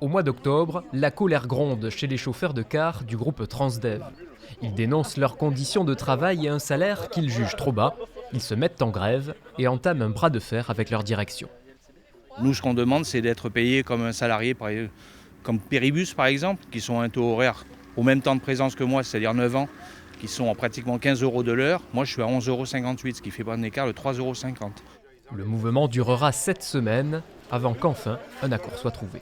Au mois d'octobre, la colère gronde chez les chauffeurs de car du groupe Transdev. Ils dénoncent leurs conditions de travail et un salaire qu'ils jugent trop bas. Ils se mettent en grève et entament un bras de fer avec leur direction. Nous, ce qu'on demande, c'est d'être payé comme un salarié, comme Péribus par exemple, qui sont à un taux horaire au même temps de présence que moi, c'est-à-dire 9 ans, qui sont à pratiquement 15 € de l'heure. Moi, je suis à 11,58 €, ce qui fait un écart de 3,50 €. Le mouvement durera 7 semaines avant qu'enfin un accord soit trouvé.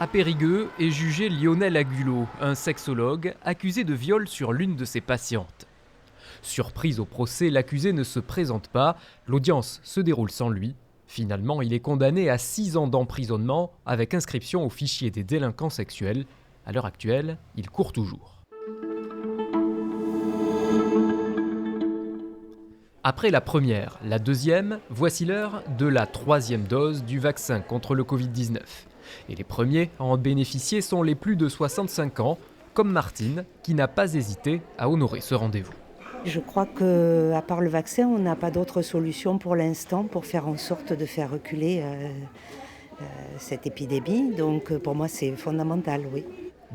À Périgueux est jugé Lionel Agulot, un sexologue accusé de viol sur l'une de ses patientes. Surprise au procès, l'accusé ne se présente pas, l'audience se déroule sans lui. Finalement, il est condamné à 6 ans d'emprisonnement avec inscription au fichier des délinquants sexuels. À l'heure actuelle, il court toujours. Après la première, la deuxième, voici l'heure de la 3e dose du vaccin contre le Covid-19. Et les premiers à en bénéficier sont les plus de 65 ans, comme Martine, qui n'a pas hésité à honorer ce rendez-vous. Je crois qu'à part le vaccin, on n'a pas d'autre solution pour l'instant pour faire en sorte de faire reculer cette épidémie. Donc pour moi, c'est fondamental, oui.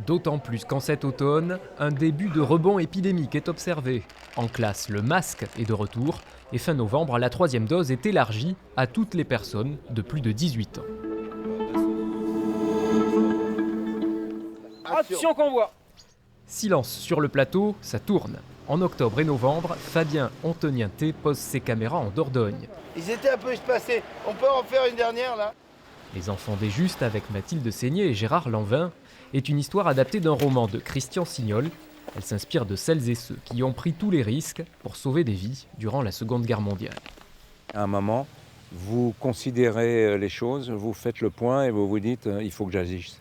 D'autant plus qu'en cet automne, un début de rebond épidémique est observé. En classe, le masque est de retour et fin novembre, la 3e dose est élargie à toutes les personnes de plus de 18 ans. Attention qu'on voit. Silence sur le plateau, ça tourne. En octobre et novembre, Fabien Antonienté pose ses caméras en Dordogne. Ils étaient un peu espacés. On peut en faire une dernière là? Les enfants des Justes avec Mathilde Seigné et Gérard Lanvin est une histoire adaptée d'un roman de Christian Signol. Elle s'inspire de celles et ceux qui ont pris tous les risques pour sauver des vies durant la Seconde Guerre mondiale. À un moment, vous considérez les choses, vous faites le point et vous vous dites il faut que j'agisse.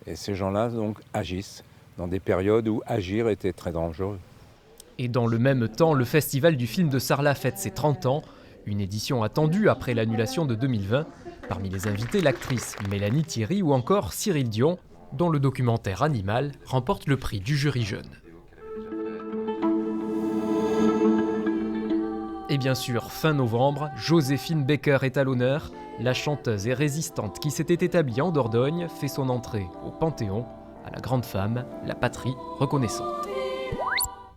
Et ces gens-là donc agissent dans des périodes où agir était très dangereux. Et dans le même temps, le Festival du film de Sarlat fête ses 30 ans, une édition attendue après l'annulation de 2020. Parmi les invités, l'actrice Mélanie Thierry ou encore Cyril Dion, dont le documentaire Animal remporte le prix du jury jeune. Et bien sûr, fin novembre, Joséphine Baker est à l'honneur. La chanteuse et résistante qui s'était établie en Dordogne fait son entrée au Panthéon, à la grande femme, la patrie reconnaissante.